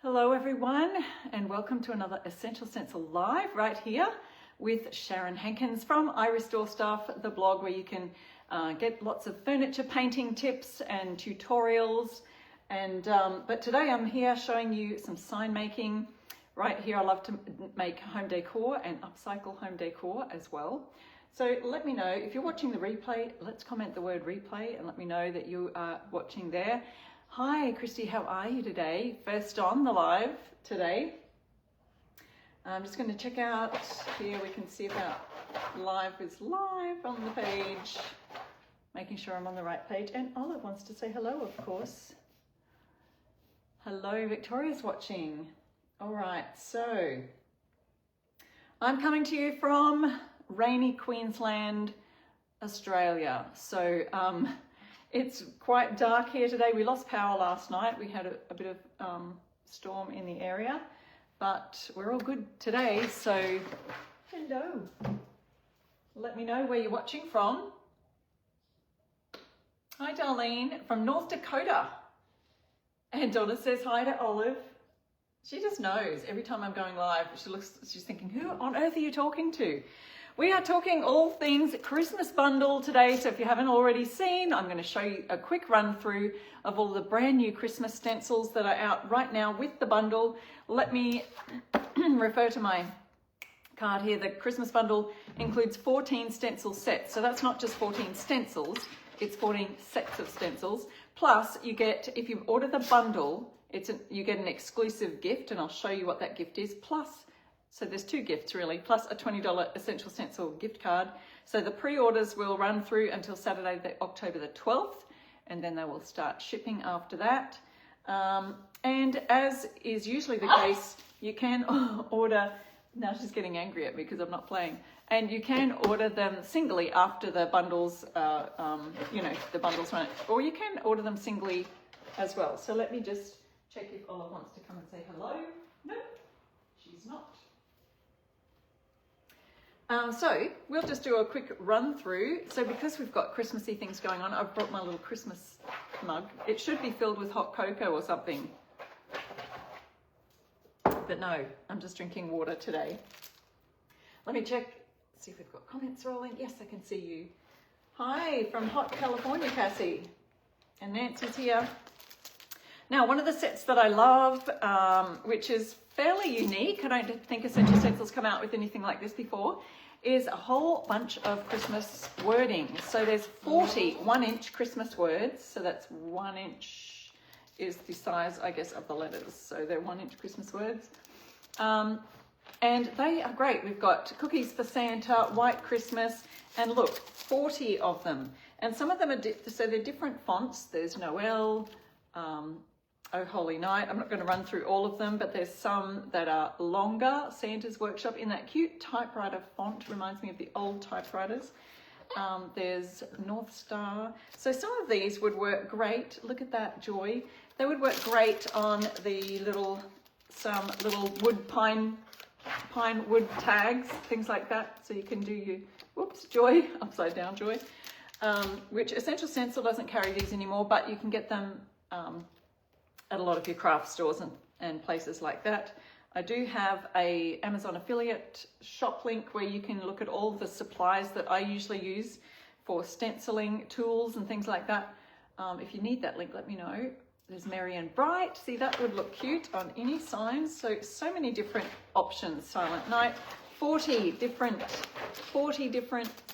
Hello everyone, and welcome to another Essential Stencil Live right here with Sharon Hankins from I Restore Stuff, the blog where you can get lots of furniture painting tips and tutorials. And but today I'm here showing you some sign making. Right here I love to make home decor and upcycle home decor as well. So let me know if you're watching the replay. Let's comment the word replay and let me know that you are watching there. Hi Christy, how are you today? First on the live today. I'm just going to check out here. We can see if our live is live on the page. Making sure I'm on the right page. And Olive wants to say hello, of course. Hello, Victoria's watching. All right, so I'm coming to you from rainy Queensland, Australia. So it's quite dark here today. We lost power last night. We had a bit of storm in the area, but we're all good today. So hello. Let me know where you're watching from. Hi, Darlene from North Dakota. And Donna says hi to Olive. She just knows every time I'm going live. She's thinking, who on earth are you talking to? We are talking all things Christmas bundle today. So if you haven't already seen, I'm going to show you a quick run through of all the brand new Christmas stencils that are out right now with the bundle. Let me refer to my card here. The Christmas bundle includes 14 stencil sets. So that's not just 14 stencils, it's 14 sets of stencils. Plus you get, if you order the bundle, you get an exclusive gift, and I'll show you what that gift is. Plus, so there's two gifts really, plus a $20 Essential Stencil gift card. So the pre-orders will run through until Saturday, October the 12th, and then they will start shipping after that. And as is usually the case, you can order, now she's getting angry at me because I'm not playing, and you can order them singly after the bundles, the bundles run, or you can order them singly as well. So let me just check if Ola wants to come and say hello. No, she's not. So we'll just do a quick run through. So because we've got Christmassy things going on, I've brought my little Christmas mug. It should be filled with hot cocoa or something. But no, I'm just drinking water today. Let me check, see if we've got comments rolling. Yes, I can see you. Hi from hot California, Cassie. And Nancy's here. Now, one of the sets that I love, which is fairly unique, I don't think Essential Stencils come out with anything like this before, is a whole bunch of Christmas wording. So there's 40 1-inch Christmas words. So that's 1 inch is the size, I guess, of the letters. So they're 1-inch Christmas words. And they are great. We've got Cookies for Santa, White Christmas, and look, 40 of them. And some of them are, so they're different fonts. There's Noel, Oh Holy Night. I'm not going to run through all of them, but there's some that are longer. Santa's Workshop in that cute typewriter font, reminds me of the old typewriters. There's North Star. So some of these would work great. Look at that, Joy. They would work great on the some little wood pine wood tags, things like that. So you can do your, whoops, Joy, upside down Joy. Which Essential Stencil doesn't carry these anymore, but you can get them at a lot of your craft stores and places like that. I do have a Amazon affiliate shop link where you can look at all the supplies that I usually use for stenciling tools and things like that. If you need that link, let me know. There's Merry and Bright. See, that would look cute on any signs. So many different options. Silent Night. 40 different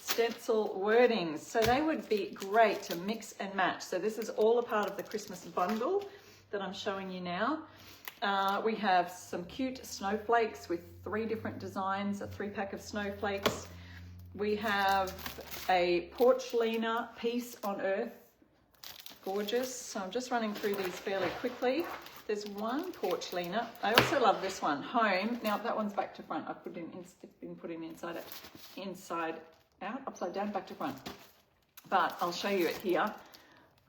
stencil wordings. So they would be great to mix and match. So this is all a part of the Christmas bundle that I'm showing you now. We have some cute snowflakes with 3 different designs, a 3-pack of snowflakes. We have a Porchelina Peace on Earth. Gorgeous. So I'm just running through these fairly quickly. There's one Porchelina. I also love this one, Home. Now that one's back to front. I've it's been put in inside out, upside down, back to front. But I'll show you it here.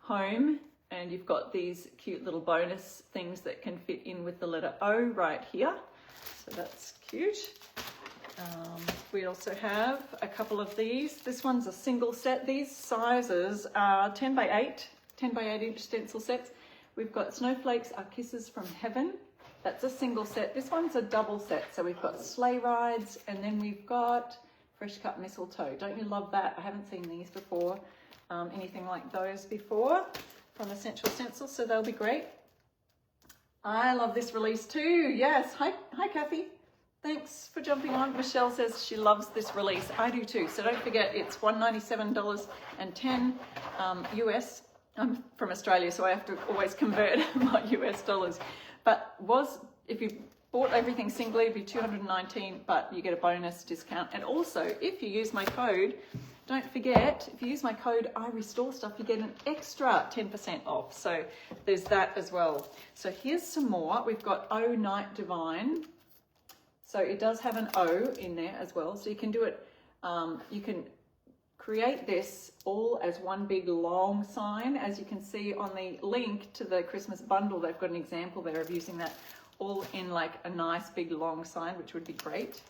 Home, and you've got these cute little bonus things that can fit in with the letter O right here. So that's cute. We also have a couple of these. This one's a single set. These sizes are 10 by 8 inch stencil sets. We've got Snowflakes Are Kisses from Heaven. That's a single set. This one's a double set. So we've got sleigh rides, and then we've got fresh cut mistletoe. Don't you love that? I haven't seen these before, anything like those before from Essential Stencils, so they'll be great. I love this release too. Yes. Hi Kathy. Thanks for jumping on. Michelle says she loves this release. I do too. So don't forget, it's $197.10 US. I'm from Australia, so I have to always convert my US dollars. But if you bought everything singly, it'd be $219, but you get a bonus discount. And also, if you use my code, don't forget, if you use my code I Restore Stuff, you get an extra 10% off. So there's that as well. So here's some more. We've got O Night Divine. So it does have an O in there as well. So you can do it, you can create this all as one big long sign. As you can see on the link to the Christmas bundle, they've got an example there of using that all in like a nice big long sign, which would be great.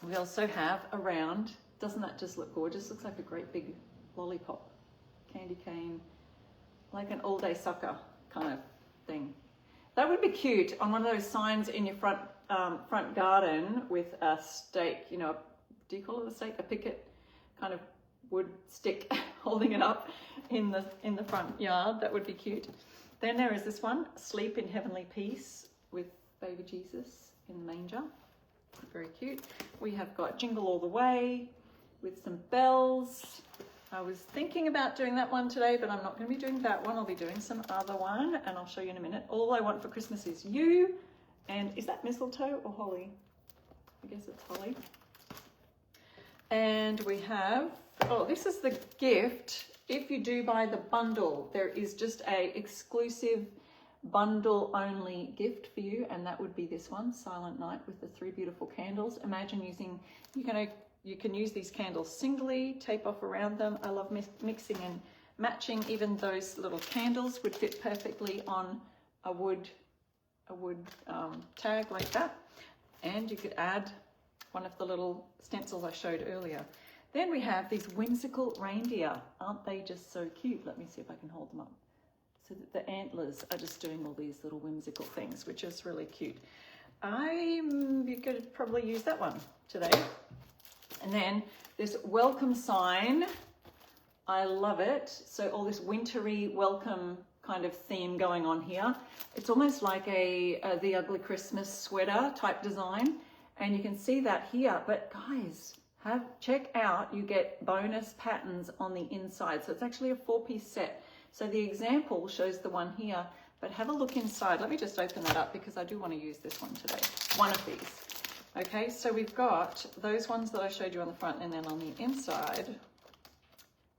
We also have a round, doesn't that just look gorgeous? Looks like a great big lollipop, candy cane, like an all-day sucker kind of thing. That would be cute on one of those signs in your front garden with a stake, you know, do you call it a stake? A picket kind of wood stick holding it up in the front yard. That would be cute. Then there is this one, Sleep in Heavenly Peace with baby Jesus in the manger. Very cute. We have got Jingle All the Way with some bells. I was thinking about doing that one today, but I'm not going to be doing that one. I'll be doing some other one, and I'll show you in a minute. All I Want for Christmas Is You. And is that mistletoe or holly? I guess it's holly. And we have, oh, this is the gift. If you do buy the bundle, there is just a exclusive bundle only gift for you, and that would be this one, Silent Night, with the 3 beautiful candles. Imagine using, you can use these candles singly, tape off around them. I love mixing and matching. Even those little candles would fit perfectly on a wood tag like that. And you could add one of the little stencils I showed earlier. Then we have these whimsical reindeer. Aren't they just so cute? Let me see if I can hold them up. So that the antlers are just doing all these little whimsical things, which is really cute. You could probably use that one today. And then this welcome sign. I love it. So all this wintry welcome kind of theme going on here. It's almost like the Ugly Christmas sweater type design. And you can see that here. But guys, check out, you get bonus patterns on the inside. So it's actually a 4-piece set. So the example shows the one here, but have a look inside. Let me just open that up because I do want to use this one today. One of these. Okay, so we've got those ones that I showed you on the front, and then on the inside,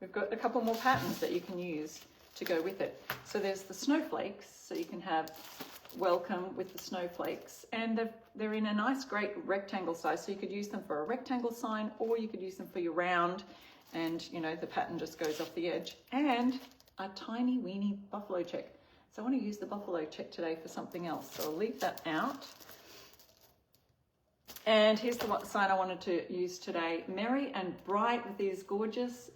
we've got a couple more patterns that you can use to go with it. So there's the snowflakes, so you can have welcome with the snowflakes, and they're in a nice great rectangle size, so you could use them for a rectangle sign, or you could use them for your round, and you know, the pattern just goes off the edge. And a tiny weeny buffalo check. So I want to use the buffalo check today for something else, so I'll leave that out. And here's the sign I wanted to use today, Merry and Bright, with these gorgeous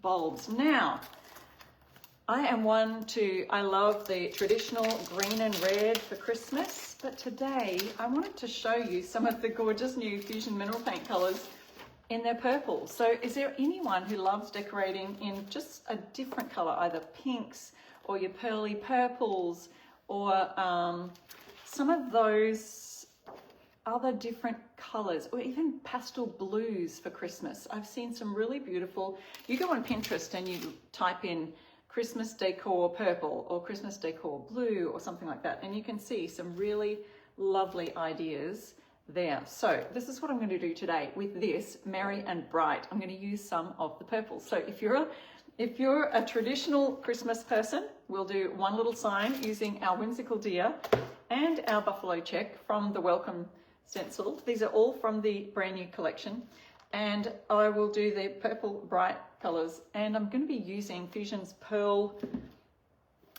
bulbs. Now, I love the traditional green and red for Christmas, but today I wanted to show you some of the gorgeous new Fusion Mineral Paint colors in their purple. So is there anyone who loves decorating in just a different color, either pinks or your pearly purples, or some of those other different colors, or even pastel blues for Christmas? I've seen some really beautiful, you go on Pinterest and you type in Christmas decor purple or Christmas decor blue or something like that, and you can see some really lovely ideas there. So this is what I'm going to do today with this Merry and Bright. I'm going to use some of the purple. So if you're a traditional Christmas person, we'll do one little sign using our whimsical deer and our buffalo check from the Welcome stencil. These are all from the brand new collection, and I will do the purple bright colors, and I'm going to be using Fusion's Pearl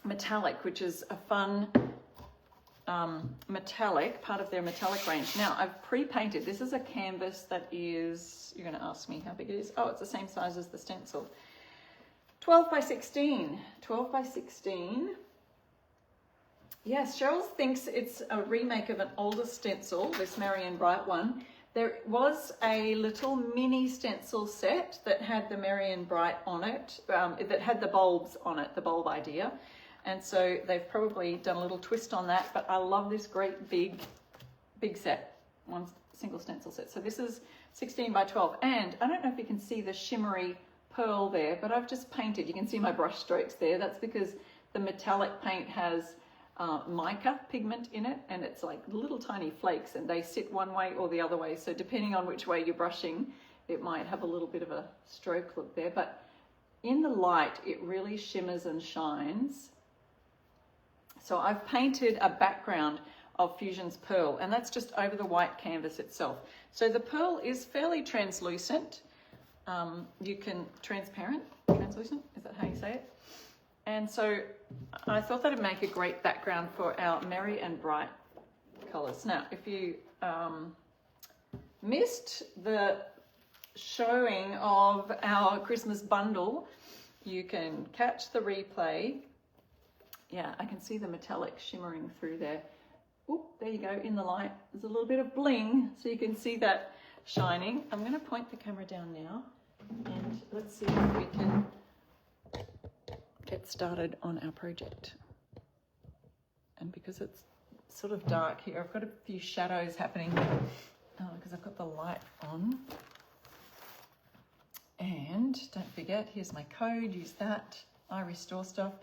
Metallic, which is a fun metallic, part of their metallic range. Now I've pre-painted, this is a canvas that is, you're going to ask me how big it is. Oh, it's the same size as the stencil. 12 by 16, Yes, Cheryl thinks it's a remake of an older stencil, this Merry & Bright one. There was a little mini stencil set that had the Merry & Bright on it, that had the bulbs on it, the bulb idea. And so they've probably done a little twist on that, but I love this great big set, one single stencil set. So this is 16 by 12. And I don't know if you can see the shimmery pearl there, but I've just painted, you can see my brush strokes there. That's because the metallic paint has mica pigment in it, and it's like little tiny flakes, and they sit one way or the other way. So depending on which way you're brushing, it might have a little bit of a stroke look there, but in the light, it really shimmers and shines. So I've painted a background of Fusion's pearl, and that's just over the white canvas itself. So the pearl is fairly translucent. You can, translucent, is that how you say it? And so I thought that'd make a great background for our Merry & Bright colours. Now, if you missed the showing of our Christmas bundle, you can catch the replay. Yeah, I can see the metallic shimmering through there. Oop, there you go, in the light. There's a little bit of bling, so you can see that shining. I'm going to point the camera down now, and let's see if we can get started on our project. And because it's sort of dark here, I've got a few shadows happening because I've got the light on. And don't forget, here's my code, use that, I restore stuff.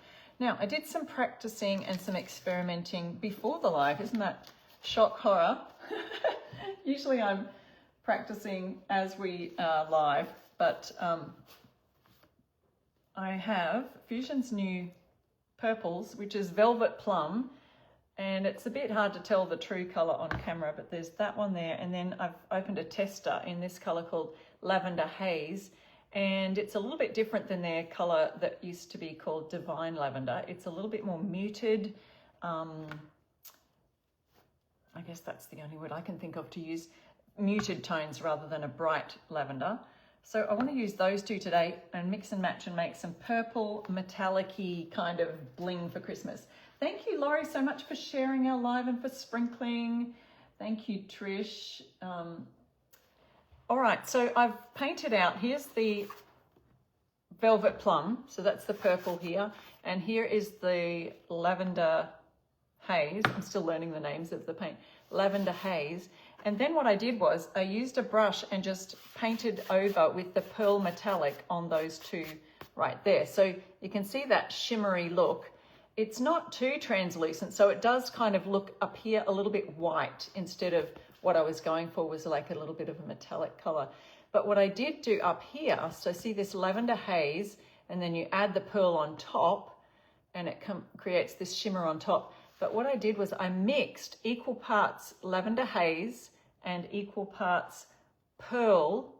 Now, I did some practicing and some experimenting before the live. Isn't that shock horror? Usually I'm practicing as we live, but I have Fusion's new purples, which is Velvet Plum, and it's a bit hard to tell the true colour on camera, but there's that one there, and then I've opened a tester in this colour called Lavender Haze, and it's a little bit different than their colour that used to be called Divine Lavender. It's a little bit more muted. I guess that's the only word I can think of to use, muted tones rather than a bright lavender. So I want to use those two today and mix and match and make some purple metallic-y kind of bling for Christmas. Thank you, Laurie, so much for sharing our live and for sprinkling. Thank you, Trish. All right, so I've painted out, here's the Velvet Plum, so that's the purple here, and here is the Lavender Haze. I'm still learning the names of the paint. Lavender Haze. And then what I did was I used a brush and just painted over with the pearl metallic on those two right there. So you can see that shimmery look. It's not too translucent, so it does kind of look up here a little bit white instead of what I was going for was like a little bit of a metallic color. But what I did do up here, so see this Lavender Haze, and then you add the pearl on top, and it creates this shimmer on top. But what I did was I mixed equal parts Lavender Haze and equal parts pearl,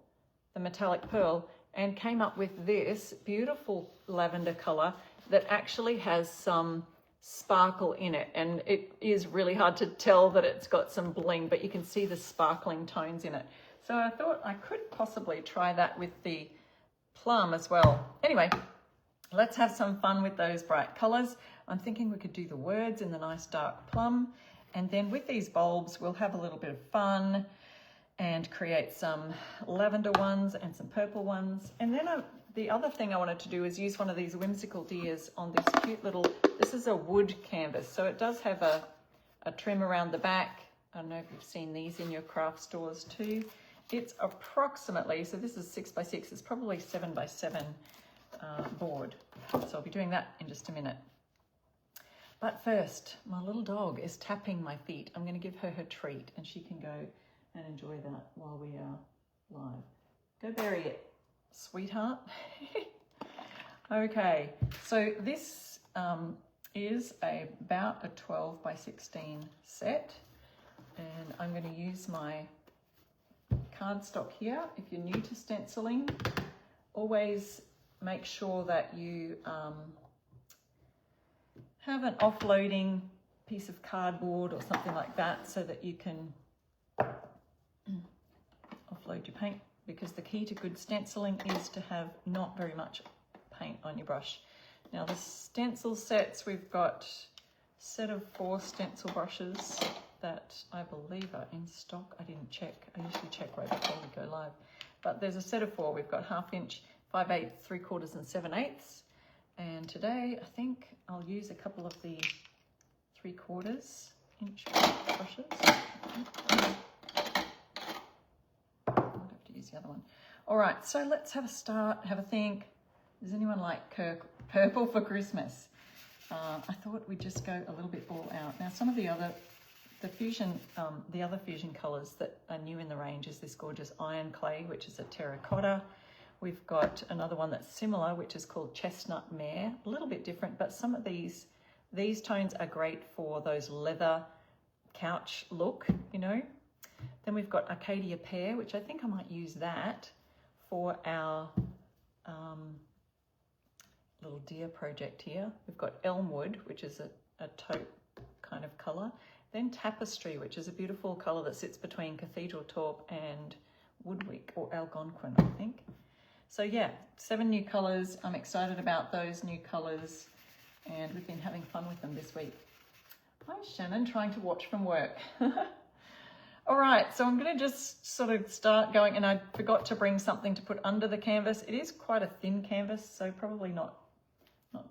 the metallic pearl, and came up with this beautiful lavender color that actually has some sparkle in it. And it is really hard to tell that it's got some bling, but you can see the sparkling tones in it. So I thought I could possibly try that with the plum as well. Anyway, let's have some fun with those bright colors. I'm thinking we could do the words in the nice dark plum, and then with these bulbs we'll have a little bit of fun and create some lavender ones and some purple ones. And then the other thing I wanted to do is use one of these whimsical deers on this cute little, this is a wood canvas, so it does have a trim around the back. I don't know if you've seen these in your craft stores too. It's approximately, so this is 6 by 6, it's probably 7 by 7 board. So I'll be doing that in just a minute. But first, my little dog is tapping my feet. I'm going to give her her treat and she can go and enjoy that while we are live. Go bury it, sweetheart. Okay, so this is about a 12 by 16 set, and I'm going to use my cardstock here. If you're new to stenciling, always make sure that you have an offloading piece of cardboard or something like that so that you can offload your paint, because the key to good stenciling is to have not very much paint on your brush. Now the stencil sets, we've got set of 4 stencil brushes that I believe are in stock. I didn't check. I usually check right before we go live. But there's a set of 4. We've got 1/2 inch, 5/8, 3/4 and 7/8. And today I think I'll use a couple of the 3/4 inch brushes. I might have to use the other one. All right, so let's have a start, have a think. Does anyone like purple for Christmas? I thought we'd just go a little bit all out. Now, some of the other fusion colors that are new in the range is this gorgeous iron clay, which is a terracotta. We've got another one that's similar, which is called Chestnut May, a little bit different, but some of these tones are great for those leather couch look, you know. Then we've got Arcadia Pear, which I think I might use that for our little deer project here. We've got Elmwood, which is a taupe kind of colour. Then Tapestry, which is a beautiful colour that sits between Cathedral Taupe and Woodwick or Algonquin, I think. So yeah, 7 new colours. I'm excited about those new colours, and we've been having fun with them this week. Hi Shannon, trying to watch from work. All right, so I'm going to just sort of start going, and I forgot to bring something to put under the canvas. It is quite a thin canvas, so probably not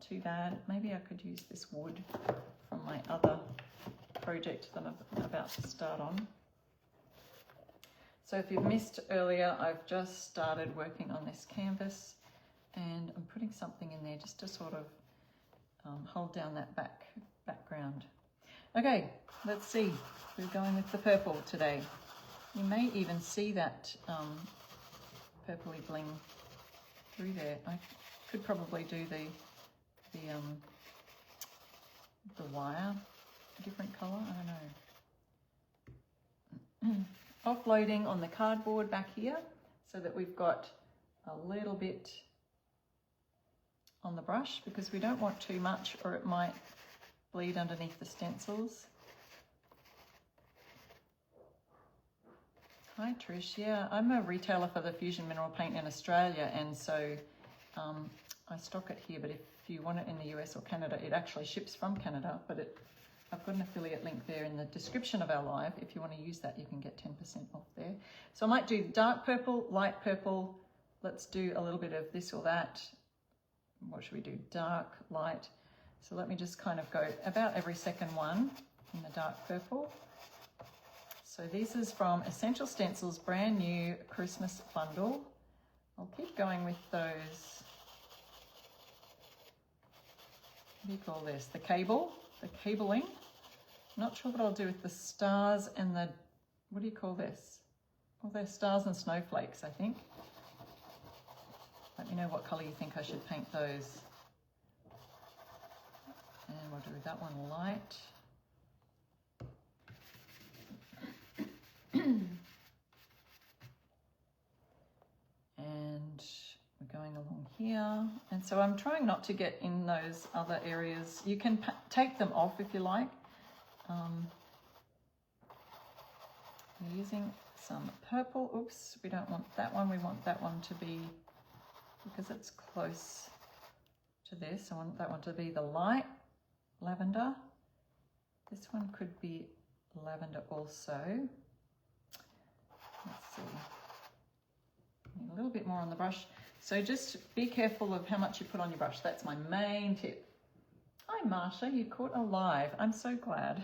too bad. Maybe I could use this wood from my other project that I'm about to start on. So if you've missed earlier, I've just started working on this canvas, and I'm putting something in there just to sort of hold down that background. Okay, let's see. We're going with the purple today. You may even see that purpley bling through there. I could probably do the wire a different colour. I don't know. Offloading on the cardboard back here so that we've got a little bit on the brush, because we don't want too much or it might bleed underneath the stencils. Hi Trish, yeah, I'm a retailer for the Fusion Mineral Paint in Australia, and so I stock it here, but if you want it in the US or Canada, it actually ships from Canada, but I've got an affiliate link there in the description of our live. If you want to use that, you can get 10% off there. So I might do dark purple, light purple. Let's do a little bit of this or that. What should we do? Dark, light. So let me just kind of go about every second one in the dark purple. So this is from Essential Stencils, brand new Christmas bundle. I'll keep going with those. What do you call this? The cabling. Not sure what I'll do with the stars and the, what do you call this? Well, they're stars and snowflakes, I think. Let me know what colour you think I should paint those. And we'll do that one light. And we're going along here. And so I'm trying not to get in those other areas. You can take them off if you like. We're using some purple. Oops, we don't want that one. We want that one to be, because it's close to this, I want that one to be the light lavender. This one could be lavender also. Let's see. A little bit more on the brush. So just be careful of how much you put on your brush. That's my main tip. Hi Marsha, you caught a live. I'm so glad.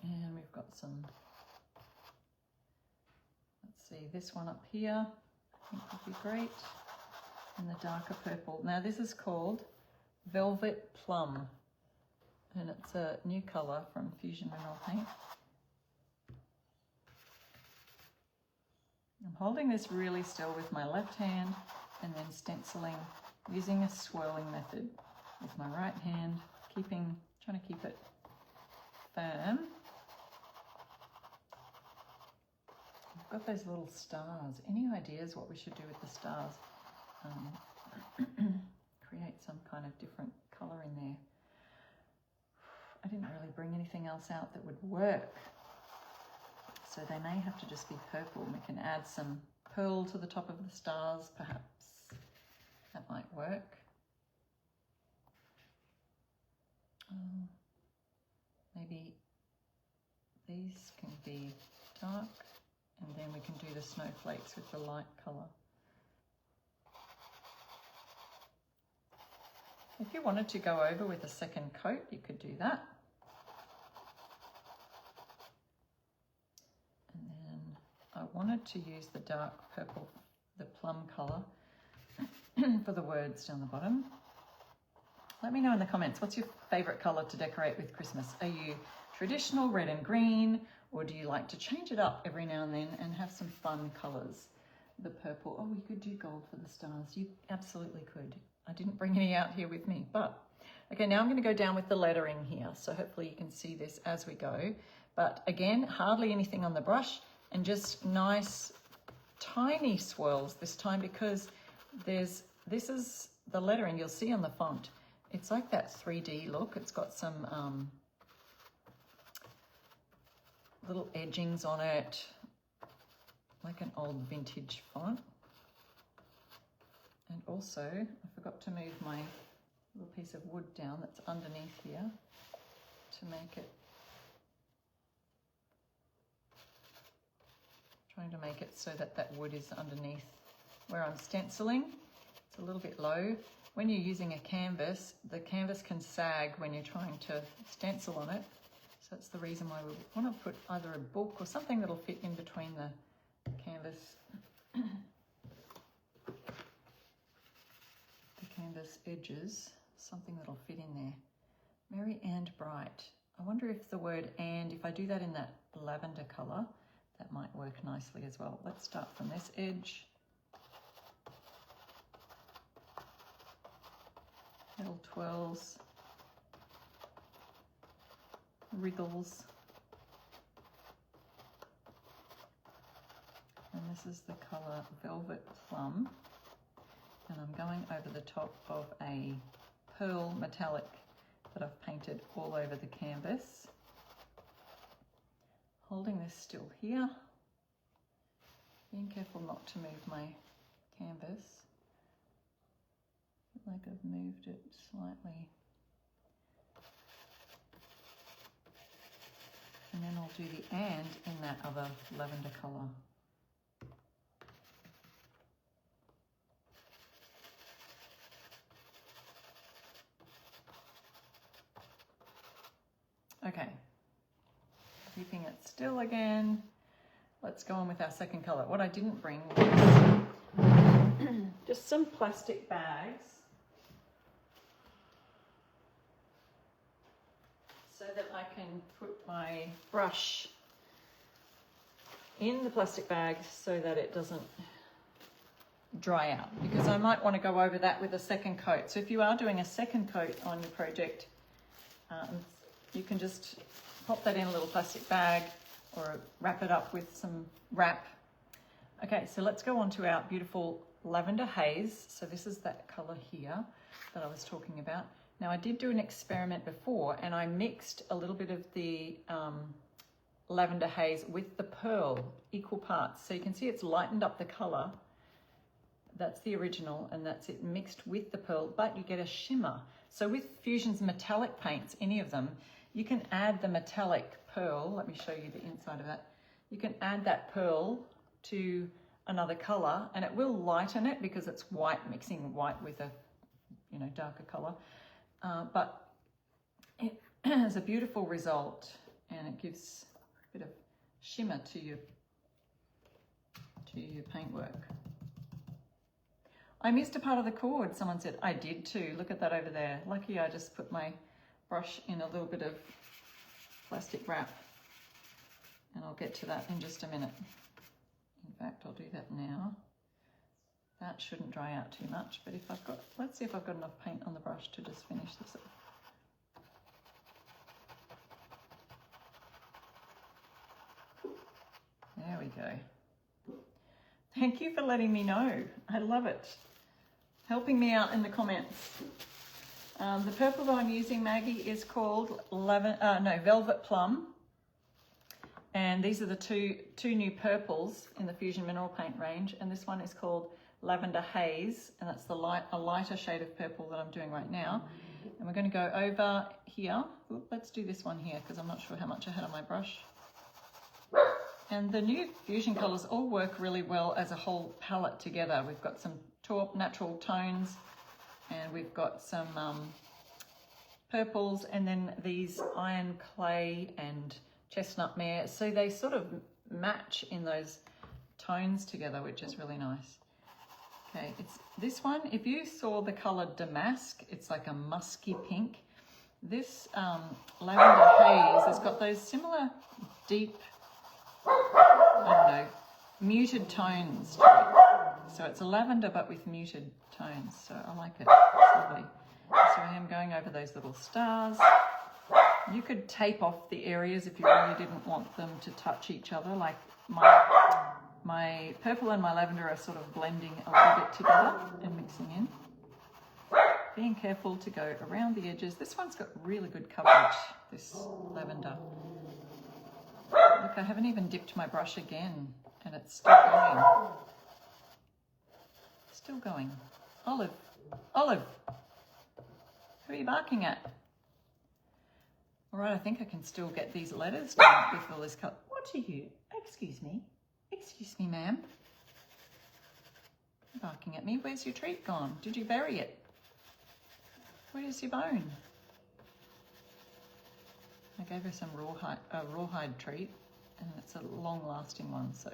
And we've got some, let's see, this one up here, I think would be great. And the darker purple. Now this is called Velvet Plum, and it's a new colour from Fusion Mineral Paint. I'm holding this really still with my left hand and then stenciling using a swirling method with my right hand, trying to keep it firm. I've got those little stars. Any ideas what we should do with the stars? Create some kind of different colour in there. I didn't really bring anything else out that would work. So they may have to just be purple. We can add some pearl to the top of the stars, perhaps. That might work. Maybe these can be dark, and then we can do the snowflakes with the light colour. If you wanted to go over with a second coat, you could do that. And then I wanted to use the dark purple, the plum colour, for the words down the bottom. Let me know in the comments, what's your favourite colour to decorate with Christmas? Are you traditional red and green, or do you like to change it up every now and then and have some fun colours? The purple, oh, you could do gold for the stars. You absolutely could. I didn't bring any out here with me, but okay, now I'm going to go down with the lettering here. So hopefully you can see this as we go. But again, hardly anything on the brush, and just nice tiny swirls this time, because this is the lettering you'll see on the font. It's like that 3D look. It's got some little edgings on it, like an old vintage font. And also, I forgot to move my little piece of wood down that's underneath here to make it, trying to make it so that that wood is underneath where I'm stenciling. It's a little bit low. When you're using a canvas, the canvas can sag when you're trying to stencil on it. So that's the reason why we want to put either a book or something that'll fit in between the canvas canvas edges, something that'll fit in there. Merry and bright. I wonder if the word "and," if I do that in that lavender colour, that might work nicely as well. Let's start from this edge. Little twirls, wriggles. And this is the colour Velvet Plum. And I'm going over the top of a pearl metallic that I've painted all over the canvas. Holding this still here. Being careful not to move my canvas. Like I've moved it slightly. And then I'll do the "and" in that other lavender colour. Okay, keeping it still again. Let's go on with our second colour. What I didn't bring was just some plastic bags so that I can put my brush in the plastic bag so that it doesn't dry out, because I might want to go over that with a second coat. So if you are doing a second coat on your project, you can just pop that in a little plastic bag or wrap it up with some wrap. Okay, so let's go on to our beautiful Lavender Haze. So this is that colour here that I was talking about. Now I did do an experiment before, and I mixed a little bit of the Lavender Haze with the pearl, equal parts. So you can see it's lightened up the colour. That's the original, and that's it mixed with the pearl, but you get a shimmer. So with Fusion's metallic paints, any of them, you can add the metallic pearl. Let me show you the inside of that. You can add that pearl to another colour, and it will lighten it because it's white, mixing white with a darker colour. But it has a beautiful result, and it gives a bit of shimmer to your paintwork. I missed a part of the cord, someone said. I did too. Look at that over there. Lucky I just put my brush in a little bit of plastic wrap, and I'll get to that in just a minute. In fact, I'll do that now. That shouldn't dry out too much, but if I've got, let's see if I've got enough paint on the brush to just finish this off. There we go. Thank you for letting me know. I love it. Helping me out in the comments. The purple that I'm using, Maggie, is called Velvet Plum. And these are the two new purples in the Fusion Mineral Paint range. And this one is called Lavender Haze, and that's a lighter shade of purple that I'm doing right now. And we're going to go over here. Ooh, let's do this one here because I'm not sure how much I had on my brush. And the new fusion colours all work really well as a whole palette together. We've got some taupe natural tones, and we've got some purples, and then these iron clay and chestnut May. So they sort of match in those tones together, which is really nice. Okay, it's this one. If you saw the colour Damask, it's like a musky pink. This Lavender Haze has got those similar deep, I don't know, muted tones to it. So it's a lavender but with muted tones. So I like it. It's lovely. So I am going over those little stars. You could tape off the areas if you really didn't want them to touch each other. Like my purple and my lavender are sort of blending a little bit together and mixing in. Being careful to go around the edges. This one's got really good coverage, this lavender. Look, I haven't even dipped my brush again, and it's still going. Still going. Olive, Olive, who are you barking at? All right, I think I can still get these letters done with all this colour. What are you? Excuse me. Excuse me, ma'am. You're barking at me. Where's your treat gone? Did you bury it? Where's your bone? I gave her some rawhide treat, and it's a long-lasting one. So,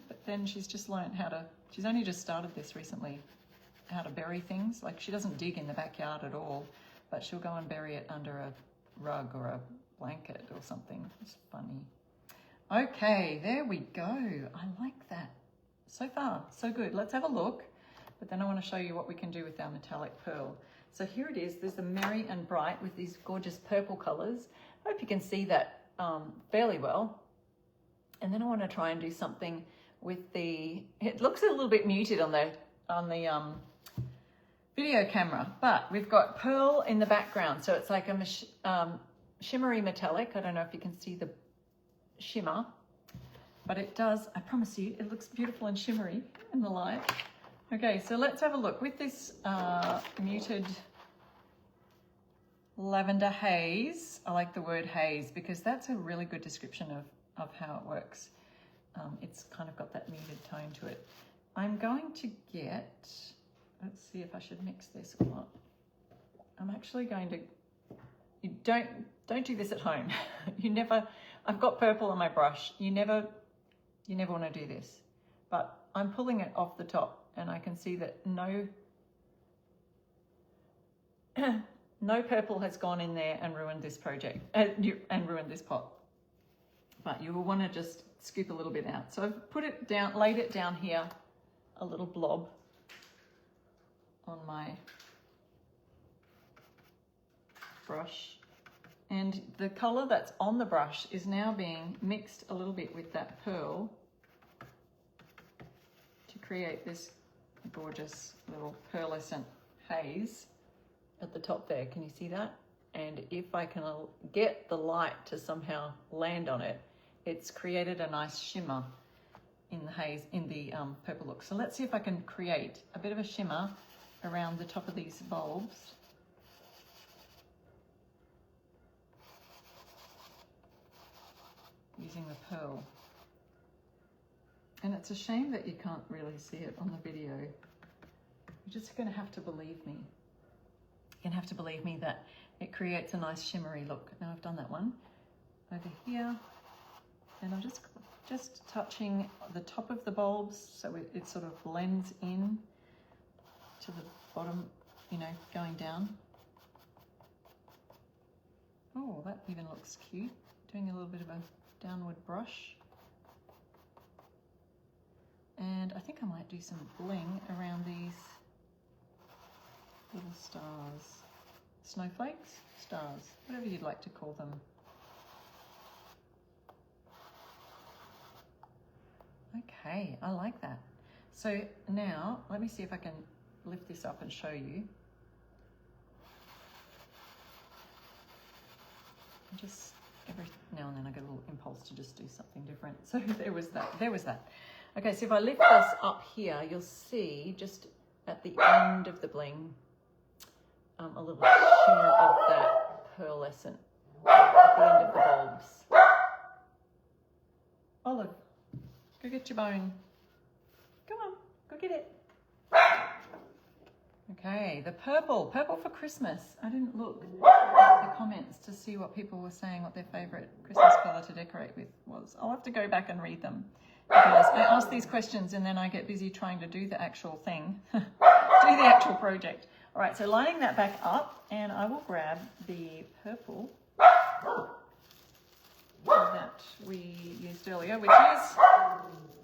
but then she's just learnt how to. She's only just started this recently, how to bury things. Like she doesn't dig in the backyard at all, but she'll go and bury it under a rug or a blanket or something. It's funny. Okay, there we go. I like that. So far, so good. Let's have a look. But then I want to show you what we can do with our metallic pearl. So here it is. There's the Merry and Bright with these gorgeous purple colours. I hope you can see that fairly well. And then I want to try and do something with the, it looks a little bit muted on the video camera, but we've got pearl in the background. So it's like a shimmery metallic. I don't know if you can see the shimmer, but it does, I promise you, it looks beautiful and shimmery in the light. Okay, so let's have a look with this muted Lavender Haze. I like the word haze because that's a really good description of how it works. It's kind of got that muted tone to it. I'm going to get, let's see if I should mix this or not. I'm actually going to, you don't do this at home. You never, I've got purple on my brush. You never want to do this, but I'm pulling it off the top and I can see that no purple has gone in there and ruined this project and ruined this pot. But you will want to just scoop a little bit out. So I've put it down, laid it down here, a little blob on my brush. And the colour that's on the brush is now being mixed a little bit with that pearl to create this gorgeous little pearlescent haze at the top there. Can you see that? And if I can get the light to somehow land on it, it's created a nice shimmer in the haze, in the purple look. So let's see if I can create a bit of a shimmer around the top of these bulbs. Using the pearl. And it's a shame that you can't really see it on the video. You're just going to have to believe me. You're going to have to believe me that it creates a nice shimmery look. Now I've done that one over here, and I'm just touching the top of the bulbs so it sort of blends in to the bottom, you know, going down. Oh, that even looks cute. Doing a little bit of a downward brush. And I think I might do some bling around these little stars. Snowflakes? Stars, whatever you'd like to call them. Okay, I like that. So now, let me see if I can lift this up and show you. Just every now and then I get a little impulse to just do something different. So there was that. Okay, so if I lift this up here, you'll see just at the end of the bling, a little shimmer of that pearlescent at the end of the bulbs. Olive, go get your bone. Come on, go get it. Okay, the purple for Christmas. I didn't look at the comments to see what people were saying, what their favourite Christmas colour to decorate with was. I'll have to go back and read them because I ask these questions and then I get busy trying to do the actual thing, do the actual project. All right, so lining that back up, and I will grab the purple that we used earlier, which is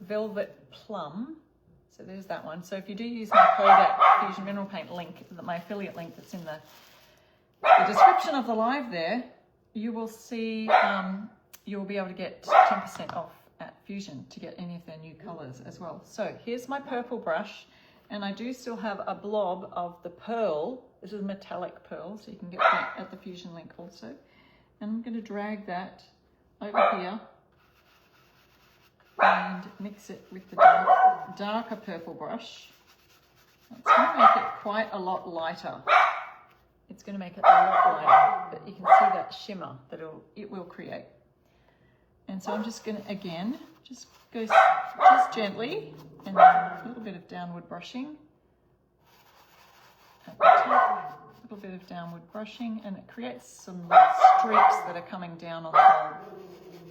Velvet Plum. So there's that one. So if you do use my Kodak Fusion Mineral Paint link, my affiliate link that's in the description of the live there, you will see you'll be able to get 10% off at Fusion to get any of their new colours as well. So here's my purple brush, and I do still have a blob of the pearl. This is metallic pearl, so you can get that at the Fusion link also. And I'm going to drag that over here and mix it with the darker purple brush. It's going to make it quite a lot lighter. It's going to make it a lot lighter, but you can see that shimmer that it will create. And so I'm just going to, again, just go just gently, and then a little bit of downward brushing at the top, a little bit of downward brushing, and it creates some little streaks that are coming down on the bulb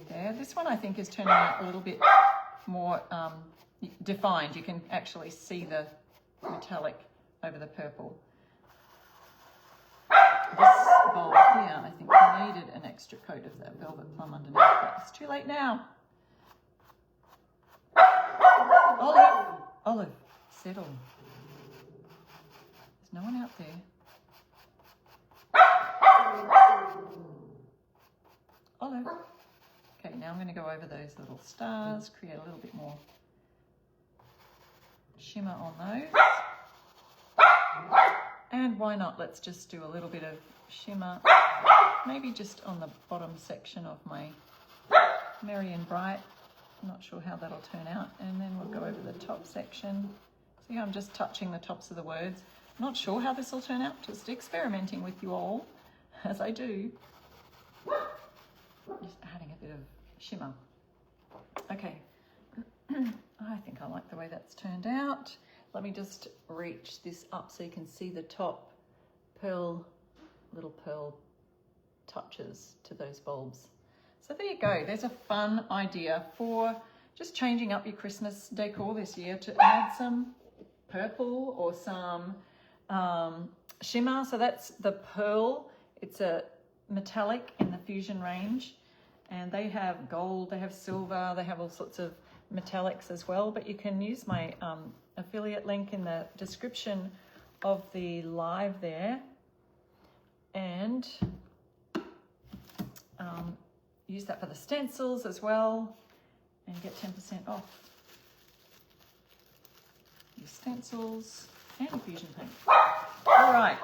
there. This one I think is turning out a little bit more defined. You can actually see the metallic over the purple. This bulb here, I think needed an extra coat of that Velvet Plum underneath, but it's too late now. Olive, settle. There's no one out there. Olive. Okay, now I'm going to go over those little stars, create a little bit more shimmer on those. And why not, let's just do a little bit of shimmer, maybe just on the bottom section of my Merry and Bright. I'm not sure how that'll turn out. And then we'll go over the top section. See how I'm just touching the tops of the words. Not sure how this will turn out, just experimenting with you all as I do. Just adding a bit of shimmer. Okay, I think I like the way that's turned out. Let me just reach this up so you can see the top little pearl touches to those bulbs. So there you go. There's a fun idea for just changing up your Christmas decor this year to add some purple or some shimmer. So that's the pearl. It's a metallic in the Fusion range, and they have gold, they have silver, they have all sorts of metallics as well, but you can use my affiliate link in the description of the live there and use that for the stencils as well and get 10% off your stencils and Fusion paint. All right,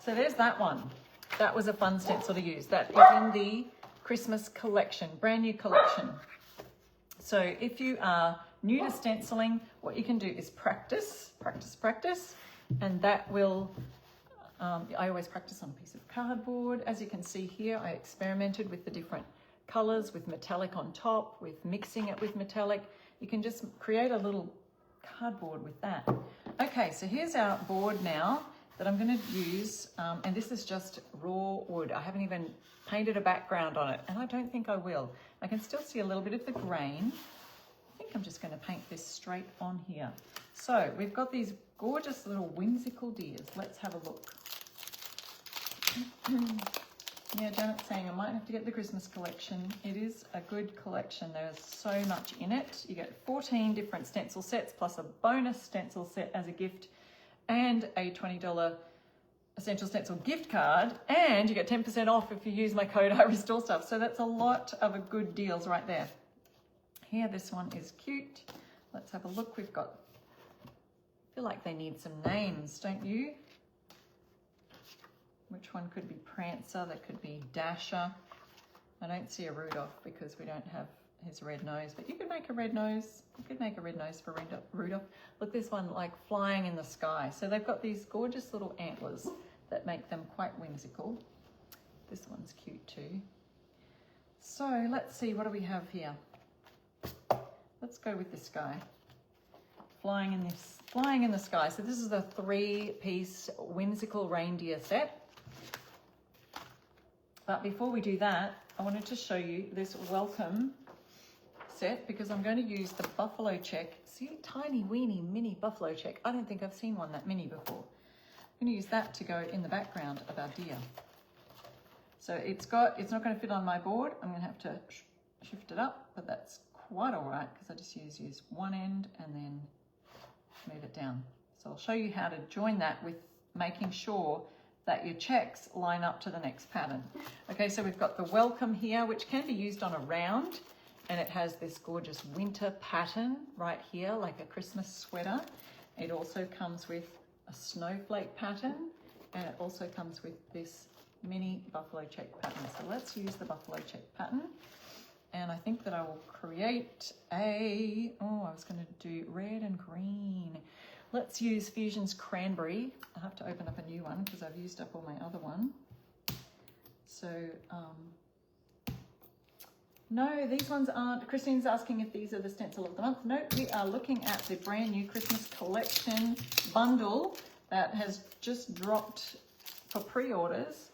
so there's that one. That was a fun stencil to use. That is in the Christmas collection, brand new collection. So if you are new to stenciling, what you can do is practice, and that will, I always practice on a piece of cardboard. As you can see here, I experimented with the different colors, with metallic on top, with mixing it with metallic. You can just create a little cardboard with that. Okay, so here's our board now that I'm going to use, and this is just raw wood. I haven't even painted a background on it, and I don't think I will. I can still see a little bit of the grain. I think I'm just going to paint this straight on here. So we've got these gorgeous little whimsical deers. Let's have a look. Yeah, Janet's saying I might have to get the Christmas collection. It is a good collection. There's so much in it. You get 14 different stencil sets plus a bonus stencil set as a gift and a $20 Essential Stencil gift card, and you get 10% off if you use my code I Restore Stuff. So that's a lot of a good deals right there. Here, this one is cute. Let's have a look. We've got, I feel like they need some names, don't you? Which one could be Prancer? That could be Dasher. I don't see a Rudolph because we don't have his red nose, but you could make a red nose. You could make a red nose for Rudolph. Look, this one like flying in the sky. So they've got these gorgeous little antlers that make them quite whimsical. This one's cute too. So let's see, what do we have here? Let's go with this guy. Flying in the sky. So this is the 3-piece whimsical reindeer set. But before we do that, I wanted to show you this welcome set because I'm going to use the buffalo check. See, tiny weeny mini buffalo check. I don't think I've seen one that mini before. I'm going to use that to go in the background of our deer. So it's not going to fit on my board. I'm going to have to shift it up, but that's quite all right because I just use one end and then move it down. So I'll show you how to join that with making sure that your checks line up to the next pattern. Okay, so we've got the welcome here, which can be used on a round, and it has this gorgeous winter pattern right here, like a Christmas sweater. It also comes with a snowflake pattern, and it also comes with this mini buffalo check pattern. So let's use the buffalo check pattern. And I think that I will create I was going to do red and green. Let's use Fusion's Cranberry. I have to open up a new one because I've used up all my other one. So, no, these ones aren't. Christine's asking if these are the stencil of the month. No, we are looking at the brand new Christmas collection bundle that has just dropped for pre-orders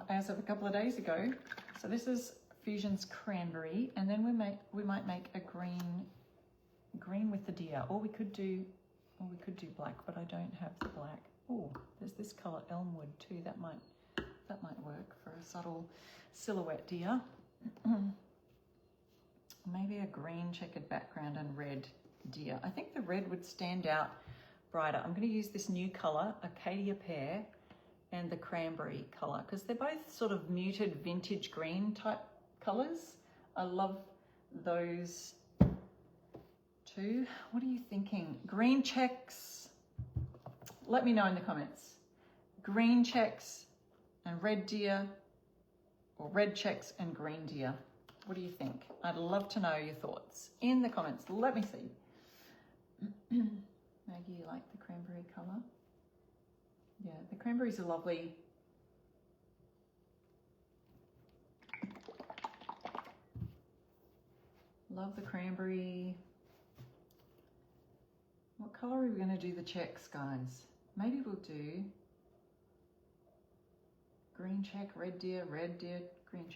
as of a couple of days ago. So this is Fusion's Cranberry, and then we might make a green with the deer, or we could do black, but I don't have the black. Oh, there's this color Elmwood too. That might work for a subtle silhouette deer. Maybe a green checkered background and red deer. I think the red would stand out brighter. I'm going to use this new color, Arcadia Pear, and the Cranberry color because they're both sort of muted vintage green type colors. I love those two. What are you thinking? Green checks. Let me know in the comments. Green checks and red deer, or red checks and green deer. What do you think? I'd love to know your thoughts in the comments. Let me see. Maggie, you like the cranberry color? Yeah, the cranberries are lovely. Love the cranberry. What color are we going to do the checks, guys? Maybe we'll do green check, red deer, green checks, green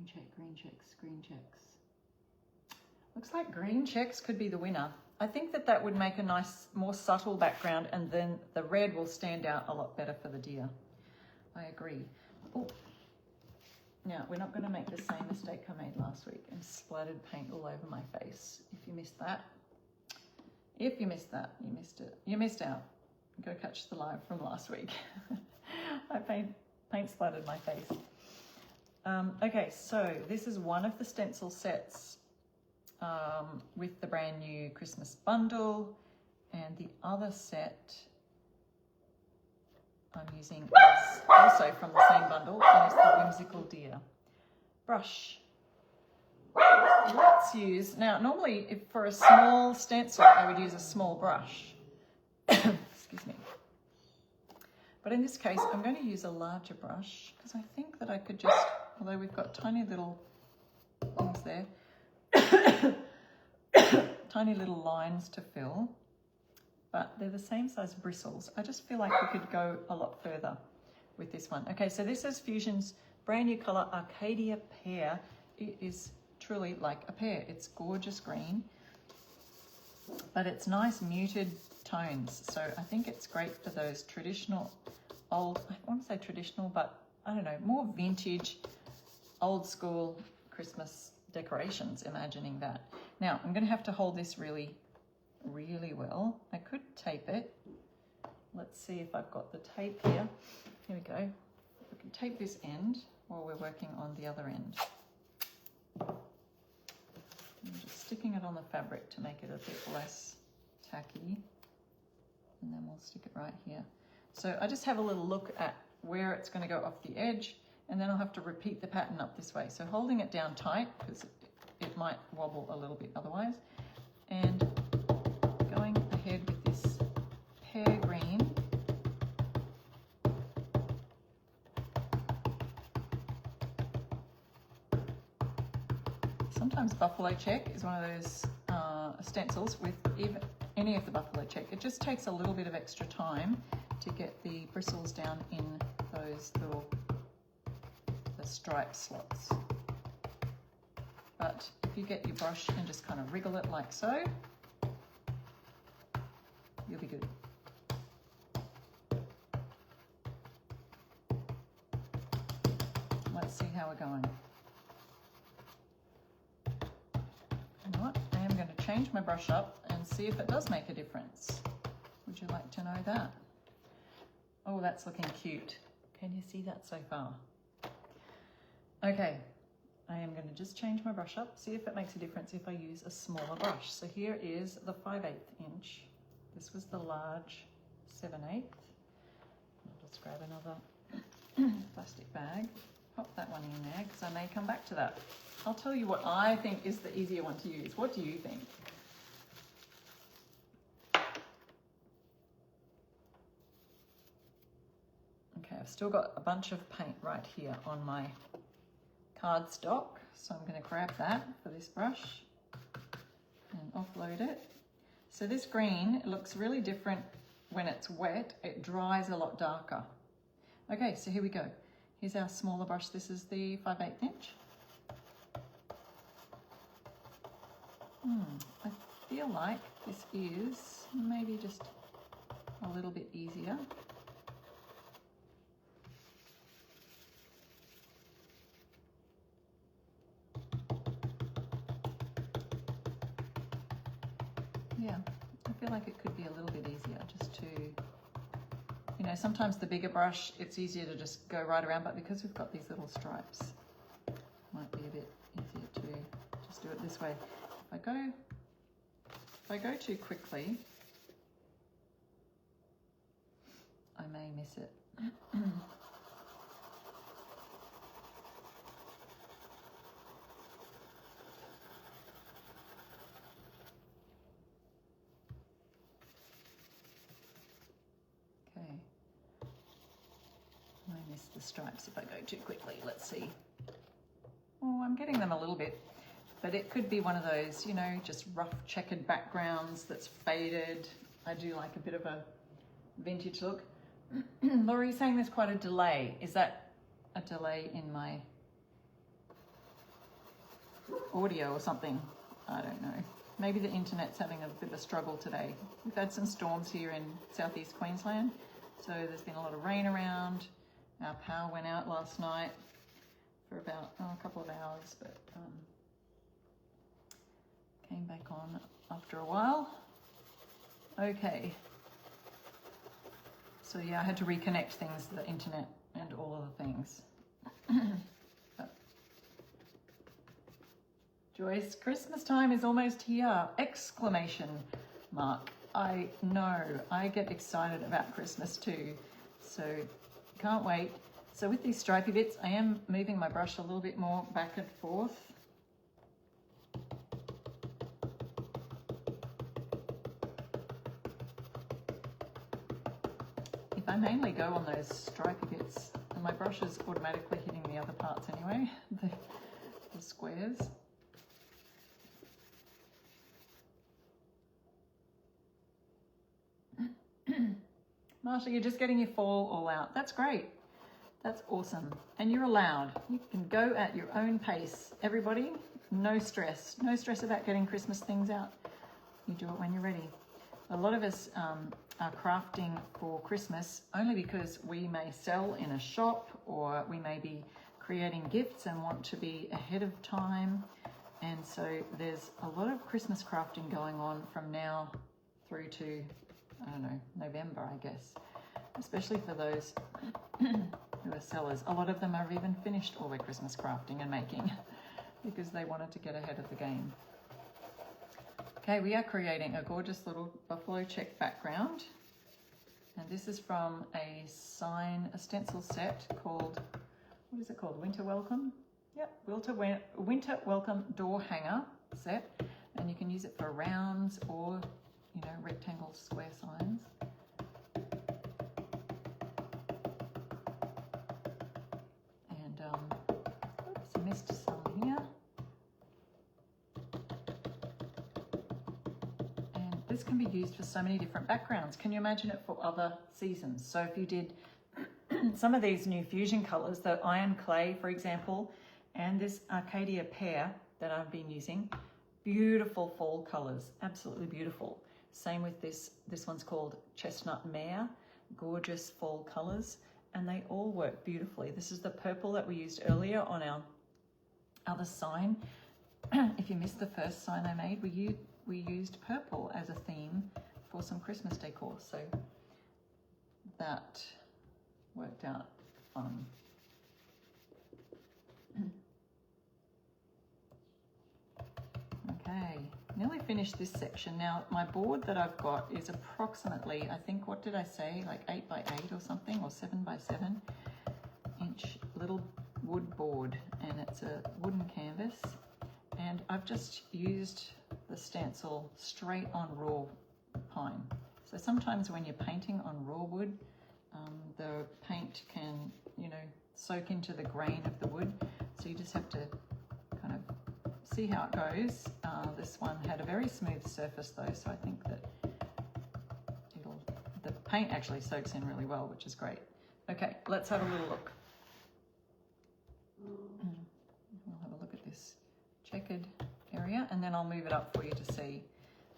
check, green checks, green checks. Looks like green checks could be the winner. I think that would make a nice, more subtle background, and then the red will stand out a lot better for the deer. I agree. Oh. Now, we're not going to make the same mistake I made last week and splattered paint all over my face. If you missed that, you missed it. You missed out. Go catch the live from last week. I paint splattered my face. Okay, so this is one of the stencil sets with the brand new Christmas bundle, and the other set I'm using is also from the same bundle, and it's the Whimsical Deer brush. Let's use, now normally if for a small stencil I would use a small brush, excuse me, but in this case I'm going to use a larger brush because I think that I could just, although we've got tiny little things there, tiny little lines to fill, but they're the same size bristles. I just feel like we could go a lot further with this one. Okay, so this is Fusion's brand new color, Arcadia Pear. It is truly like a pear. It's gorgeous green, but it's nice muted tones. So I think it's great for those traditional, old, I want to say traditional, but I don't know, more vintage, old school Christmas decorations, imagining that. Now, I'm going to have to hold this really well. I could tape it. Let's see if I've got the tape here. Here we go. We can tape this end while we're working on the other end. I'm just sticking it on the fabric to make it a bit less tacky, and then we'll stick it right here. So I just have a little look at where it's going to go off the edge, and then I'll have to repeat the pattern up this way. So holding it down tight, because it might wobble a little bit otherwise. And going ahead with this pear green. Sometimes buffalo check is one of those stencils with even any of the buffalo check. It just takes a little bit of extra time to get the bristles down in those little stripe slots. But if you get your brush and just kind of wriggle it like so, you'll be good. Let's see how we're going. You know what? I am going to change my brush up and see if it does make a difference. Would you like to know that? Oh, that's looking cute. Can you see that so far? Okay, I am going to just change my brush up, see if it makes a difference if I use a smaller brush. So here is the 5/8 inch. This was the large 7/8. I'll just grab another plastic bag, pop that one in there because I may come back to that. I'll tell you what I think is the easier one to use. What do you think? Okay, I've still got a bunch of paint right here on my cardstock, so I'm going to grab that for this brush and offload it. So this green looks really different when it's wet. It dries a lot darker. Okay, so here we go. Here's our smaller brush. This is the 5/8 inch. I feel like this is maybe just a little bit easier. Yeah, I feel like it could be a little bit easier just to, you know, sometimes the bigger brush, it's easier to just go right around, but because we've got these little stripes, it might be a bit easier to just do it this way. If I go too quickly, I may miss it. I miss the stripes if I go too quickly. Let's see. Oh, I'm getting them a little bit, but it could be one of those, you know, just rough checkered backgrounds that's faded. I do like a bit of a vintage look. Laurie's saying there's quite a delay. Is that a delay in my audio or something? I don't know. Maybe the internet's having a bit of a struggle today. We've had some storms here in southeast Queensland, so there's been a lot of rain around. Our power went out last night for about a couple of hours, but came back on after a while. Okay. So yeah, I had to reconnect things to the internet and all of the things. Joyce, Christmas time is almost here! Exclamation mark. I know, I get excited about Christmas too, so can't wait. So with these stripy bits, I am moving my brush a little bit more back and forth. If I mainly go on those stripy bits, and my brush is automatically hitting the other parts anyway, the squares. Marsha, you're just getting your fall all out. That's great. That's awesome. And you're allowed. You can go at your own pace. Everybody, no stress. No stress about getting Christmas things out. You do it when you're ready. A lot of us are crafting for Christmas only because we may sell in a shop, or we may be creating gifts and want to be ahead of time. And so there's a lot of Christmas crafting going on from now through to, I don't know, November, I guess, especially for those who are sellers. A lot of them have even finished all their Christmas crafting and making because they wanted to get ahead of the game. Okay, we are creating a gorgeous little buffalo check background, and this is from a stencil set called, what is it called? Winter Welcome? Yep, winter welcome door hanger set, and you can use it for rounds or, you know, rectangle square signs. And oops, I missed some here. And this can be used for so many different backgrounds. Can you imagine it for other seasons? So if you did some of these new fusion colors, the iron clay, for example, and this Arcadia Pear that I've been using, beautiful fall colors, absolutely beautiful. Same with this one's called Chestnut May, gorgeous fall colors, and they all work beautifully. This is the purple that we used earlier on our other sign. If you missed the first sign I made, we used purple as a theme for some Christmas decor, so that worked out fun. Okay, nearly finished this section. Now my board that I've got is approximately, I think, what did I say, like 8 by 8 or something, or 7 by 7 inch little wood board, and it's a wooden canvas, and I've just used the stencil straight on raw pine. So sometimes when you're painting on raw wood, the paint can, you know, soak into the grain of the wood, so you just have to kind of see how it goes. This one had a very smooth surface though, so I think that the paint actually soaks in really well, which is great. Okay, let's have a little look. We'll have a look at this checkered area, and then I'll move it up for you to see.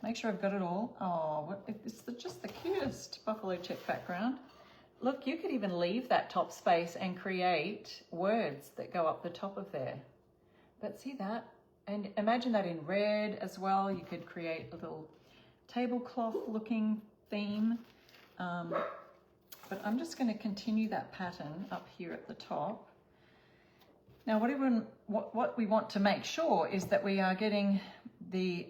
Make sure I've got it all. Oh, it's just the cutest buffalo check background. Look, you could even leave that top space and create words that go up the top of there. But see that? And imagine that in red as well. You could create a little tablecloth looking theme. But I'm just going to continue that pattern up here at the top. Now what we want to make sure is that we are getting the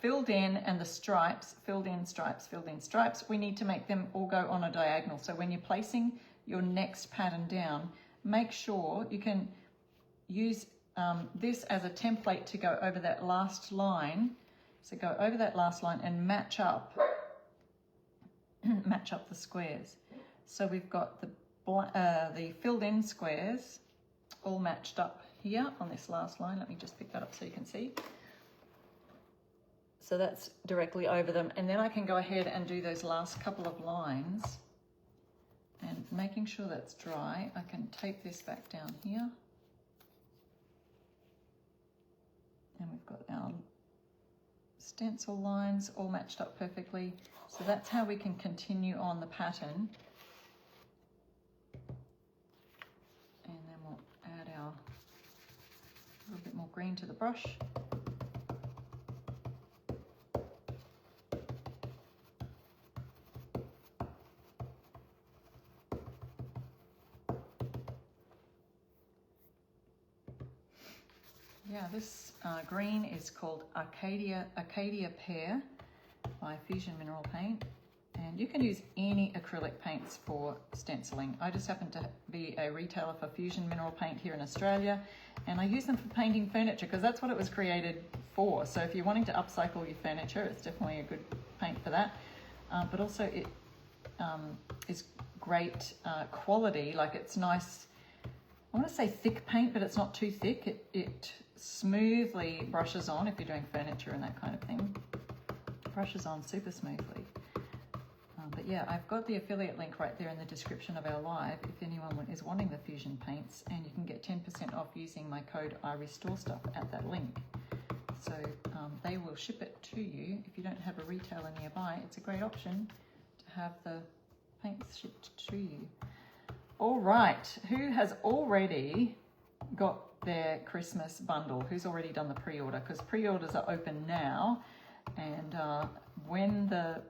filled in and the stripes, filled in stripes, filled in stripes. We need to make them all go on a diagonal. So when you're placing your next pattern down, make sure you can use this as a template to go over that last line. So go over that last line and match up the squares. So we've got the filled in squares all matched up here on this last line. Let me just pick that up so you can see. So that's directly over them. And then I can go ahead and do those last couple of lines, and making sure that's dry, I can tape this back down here. And we've got our stencil lines all matched up perfectly. So that's how we can continue on the pattern. And then we'll add our little bit more green to the brush. Yeah, this green is called Arcadia Pear by Fusion Mineral Paint, and you can use any acrylic paints for stenciling. I just happen to be a retailer for Fusion Mineral Paint here in Australia, and I use them for painting furniture because that's what it was created for. So if you're wanting to upcycle your furniture, it's definitely a good paint for that. But also it is great quality, like it's nice. I want to say thick paint, but it's not too thick. It smoothly brushes on if you're doing furniture and that kind of thing. Brushes on super smoothly. But yeah, I've got the affiliate link right there in the description of our live if anyone is wanting the Fusion paints, and you can get 10% off using my code IRestoreStuff at that link. So they will ship it to you. If you don't have a retailer nearby, it's a great option to have the paints shipped to you. All right, who has already got their Christmas bundle? Who's already done the pre-order? Because pre-orders are open now, and when the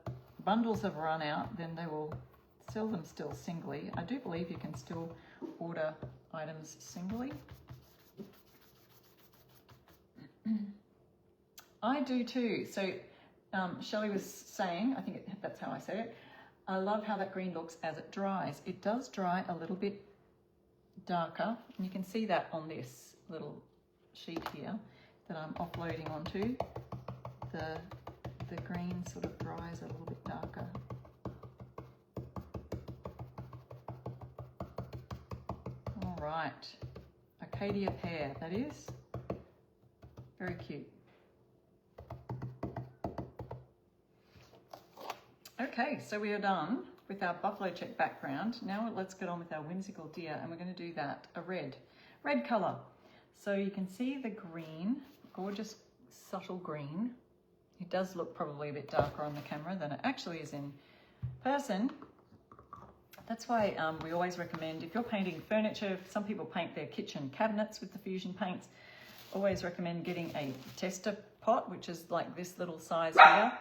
bundles have run out, then they will sell them still singly. I do believe you can still order items singly. I do too. So Shelley was saying, I think that's how I say it, I love how that green looks as it dries. It does dry a little bit darker, and you can see that on this. little sheet here that I'm offloading onto, the green sort of dries a little bit darker. All right, Arcadia Pear, that is. Very cute. Okay, so we are done with our buffalo check background. Now let's get on with our whimsical deer, and we're going to do that a red color. So you can see the green, gorgeous subtle green. It does look probably a bit darker on the camera than it actually is in person. That's why we always recommend, if you're painting furniture, some people paint their kitchen cabinets with the fusion paints, always recommend getting a tester pot, which is like this little size here,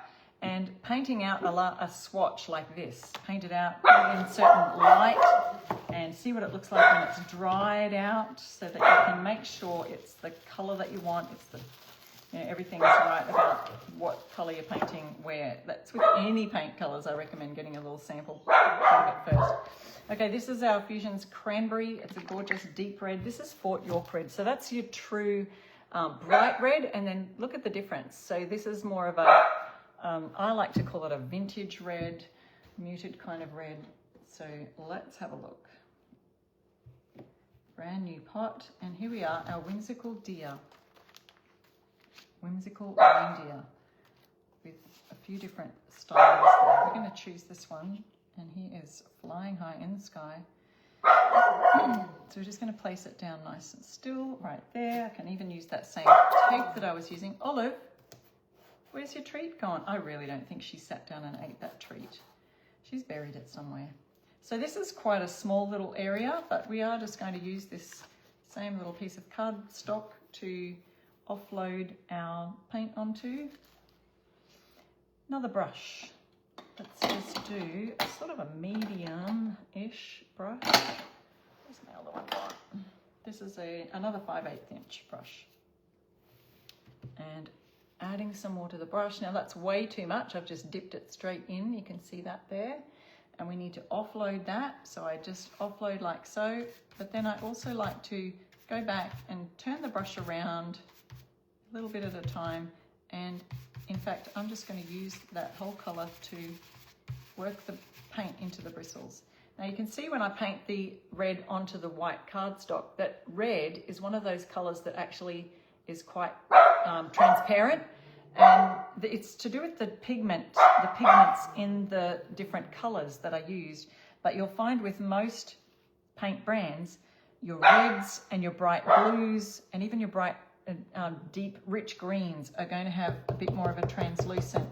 and painting out a swatch like this. Paint it out, put it in certain light, and see what it looks like when it's dried out, so that you can make sure it's the color that you want. It's the, you know, everything's right about what color you're painting where. That's with any paint colors. I recommend getting a little sample of it first. Okay, this is our Fusions Cranberry. It's a gorgeous deep red. This is Fort York red. So that's your true bright red, and then look at the difference. So this is more of a, I like to call it a vintage red, muted kind of red. So let's have a look. Brand new pot, and here we are, our whimsical deer. Whimsical reindeer with a few different styles there. We're going to choose this one, and he is flying high in the sky. So we're just going to place it down nice and still right there. I can even use that same tape that I was using. Olive, where's your treat gone? I really don't think she sat down and ate that treat. She's buried it somewhere. So this is quite a small little area, but we are just going to use this same little piece of cardstock to offload our paint onto. Another brush. Let's just do a sort of a medium-ish brush. Where's my other one gone? This is another 5/8 inch brush. And adding some more to the brush. Now that's way too much. I've just dipped it straight in. You can see that there. And we need to offload that. So I just offload like so. But then I also like to go back and turn the brush around a little bit at a time, and in fact I'm just going to use that whole colour to work the paint into the bristles. Now you can see when I paint the red onto the white cardstock that red is one of those colours that actually is quite transparent, and it's to do with the pigments in the different colours that I used. But you'll find with most paint brands, your reds and your bright blues and even your bright deep rich greens are going to have a bit more of a translucent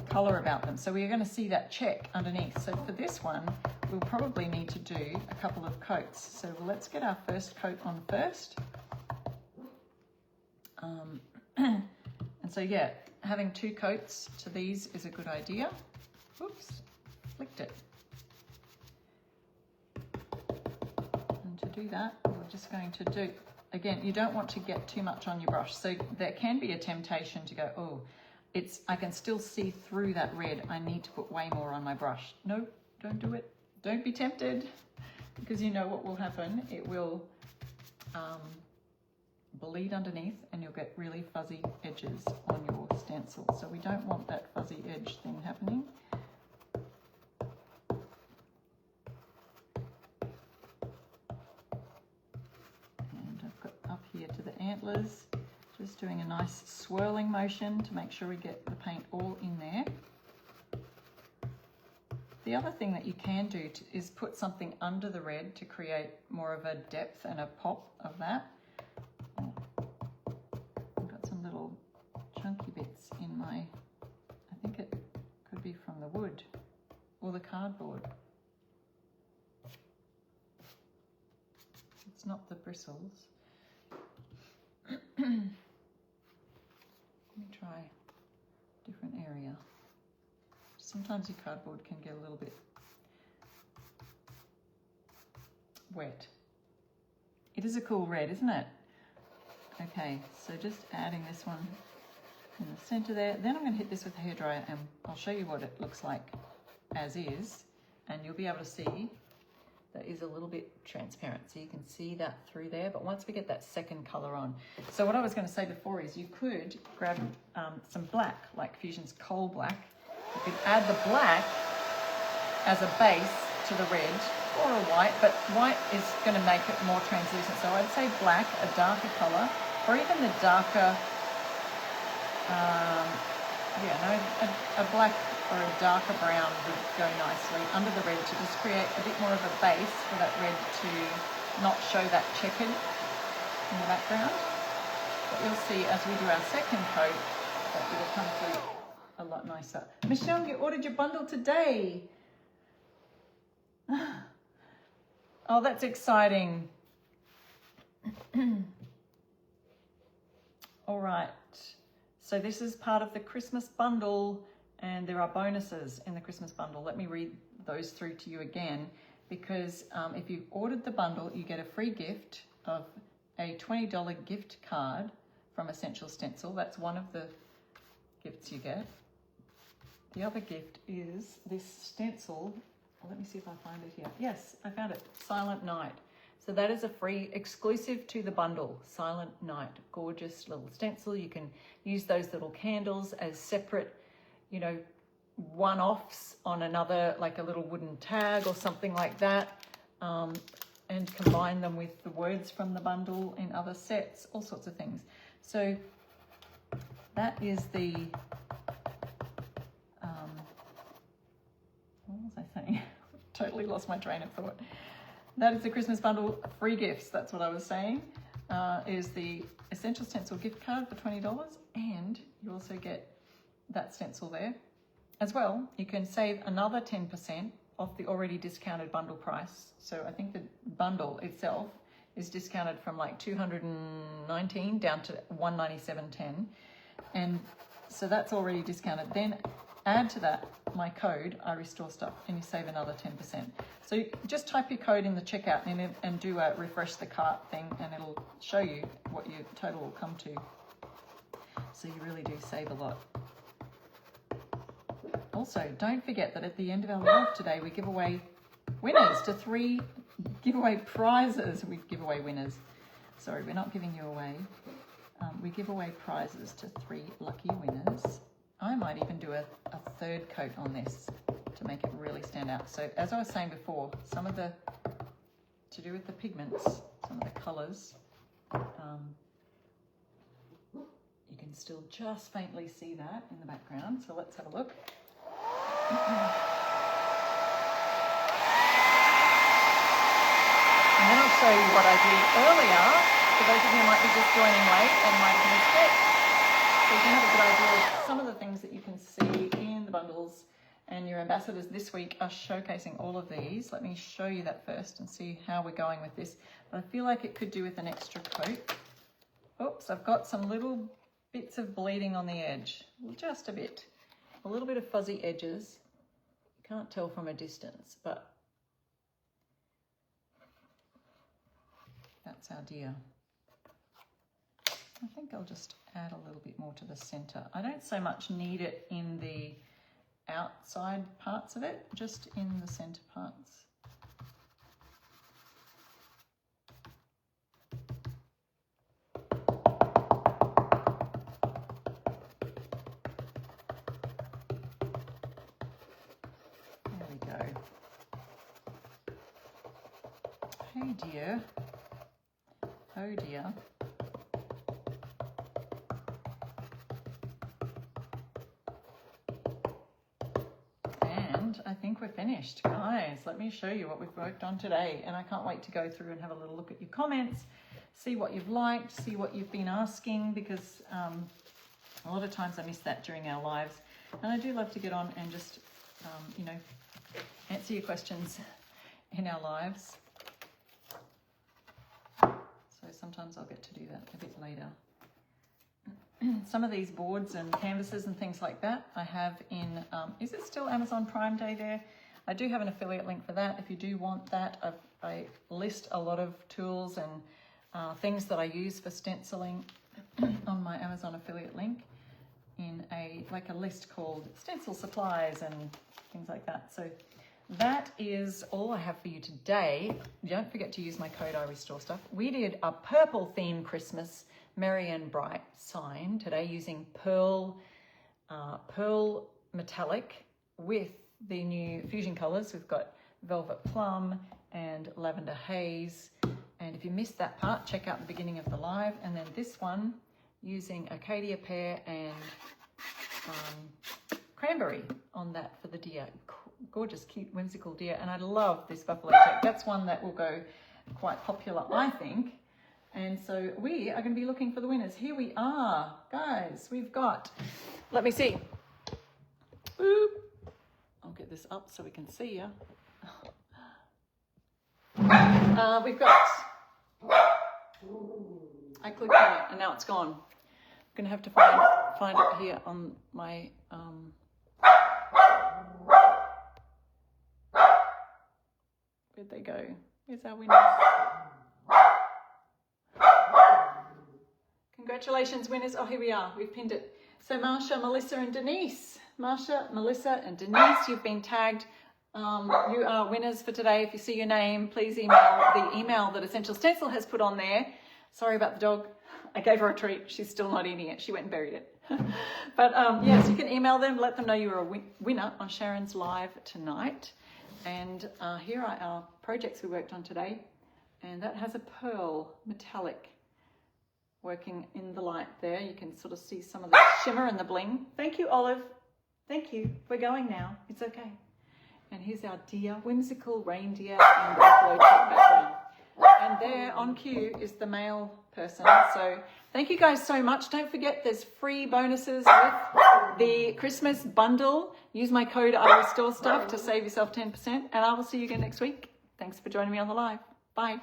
color about them. So we're going to see that check underneath. So for this one, we'll probably need to do a couple of coats. So let's get our first coat on first. And so yeah, having 2 coats to these is a good idea. Oops, flicked it. And to do that, we're just going to do, again, you don't want to get too much on your brush. So there can be a temptation to go, oh, I can still see through that red. I need to put way more on my brush. No, don't do it. Don't be tempted, because you know what will happen. It will bleed underneath and you'll get really fuzzy edges on your stencil. So we don't want that fuzzy edge thing happening. To the antlers, just doing a nice swirling motion to make sure we get the paint all in there. The other thing that you can do is put something under the red to create more of a depth and a pop of that. I've got some little chunky bits in my, I think it could be from the wood or the cardboard. It's not the bristles. Let me try a different area. Sometimes your cardboard can get a little bit wet. It is a cool red, isn't it? Okay, so just adding this one in the center there. Then I'm going to hit this with a hairdryer and I'll show you what it looks like as is, and you'll be able to see that is a little bit transparent, so you can see that through there. But once we get that second color on, so what I was going to say before is you could grab some black, like Fusion's Coal Black. You could add the black as a base to the red, or a white, but white is going to make it more translucent. So I'd say black, a darker color, or even the darker, a black or a darker brown would go nicely under the red to just create a bit more of a base for that red to not show that checkered in the background. But you'll see as we do our second coat that it'll come through a lot nicer. Michelle, you ordered your bundle today. Oh, that's exciting. All right. So this is part of the Christmas bundle, and there are bonuses in the Christmas bundle. Let me read those through to you again, because if you've ordered the bundle, you get a free gift of a $20 gift card from Essential Stencil. That's one of the gifts you get. The other gift is this stencil. Let me see if I find it here. Yes, I found it. Silent Night. So that is a free, exclusive to the bundle. Silent Night. Gorgeous little stencil. You can use those little candles as separate, you know, one-offs on another, like a little wooden tag or something like that, and combine them with the words from the bundle in other sets, all sorts of things. So that is the, what was I saying? Totally lost my train of thought. That is the Christmas bundle free gifts. That's what I was saying. Is the Essential Stencil gift card for $20, and you also get that stencil there. As well, you can save another 10% off the already discounted bundle price. So I think the bundle itself is discounted from like $219 down to $197.10, and so that's already discounted. Then add to that my code, I restore stuff, and you save another 10%. So you just type your code in the checkout and do a refresh the cart thing, and it'll show you what your total will come to. So you really do save a lot. Also, don't forget that at the end of our live today, we give away winners to 3 giveaway prizes. We give away winners. Sorry, we're not giving you away. We give away prizes to 3 lucky winners. I might even do a third coat on this to make it really stand out. So as I was saying before, some of the, to do with the pigments, some of the colours, you can still just faintly see that in the background. So let's have a look. And then I'll show you what I did earlier, for those of you who might be just joining late and might have missed it. So you can have a good idea of some of the things that you can see in the bundles, and your ambassadors this week are showcasing all of these. Let me show you that first and see how we're going with this. But I feel like it could do with an extra coat. Oops, I've got some little bits of bleeding on the edge, just a bit. A little bit of fuzzy edges. You can't tell from a distance, but that's our dear. I think I'll just add a little bit more to the center. I don't so much need it in the outside parts of it, just in the center parts. There we go. Hey dear. Oh dear. I think we're finished, guys. Let me show you what we've worked on today, and I can't wait to go through and have a little look at your comments, see what you've liked, see what you've been asking, because a lot of times I miss that during our lives, and I do love to get on and just you know, answer your questions in our lives. So sometimes I'll get to do that a bit later. Some of these boards and canvases and things like that I have in, is it still Amazon Prime Day there? I do have an affiliate link for that. If you do want that, I list a lot of tools and things that I use for stenciling on my Amazon affiliate link in a list called Stencil Supplies and things like that. So that is all I have for you today. Don't forget to use my code I Restore Stuff. We did a purple theme Christmas Merry and Bright sign today using pearl metallic with the new fusion colors. We've got Velvet Plum and Lavender Haze. And if you missed that part, check out the beginning of the live. And then this one using Arcadia Pear and Cranberry on that for the deer. Gorgeous, cute, whimsical deer. And I love this buffalo check. That's one that will go quite popular, I think. And so we are going to be looking for the winners. Here we are, guys. We've got, let me see. Boop. I'll get this up so we can see you. We've got, I clicked on it and now it's gone. I'm going to have to find it here on my, where'd they go? Here's our winners. Congratulations, winners. Oh, here we are. We've pinned it. So Marsha, Melissa and Denise. Marsha, Melissa and Denise, you've been tagged. You are winners for today. If you see your name, please email the email that Essential Stencil has put on there. Sorry about the dog. I gave her a treat. She's still not eating it. She went and buried it. But yes, you can email them. Let them know you are a winner on Sharon's live tonight. And here are our projects we worked on today. And that has a pearl metallic working in the light there. You can sort of see some of the shimmer and the bling. Thank you, Olive. Thank you. We're going now. It's okay. And here's our deer, whimsical reindeer and buffalo check background. And there on cue is the male person. So thank you guys so much. Don't forget there's free bonuses with the Christmas bundle. Use my code I Restore Stuff to save yourself 10%. And I will see you again next week. Thanks for joining me on the live. Bye.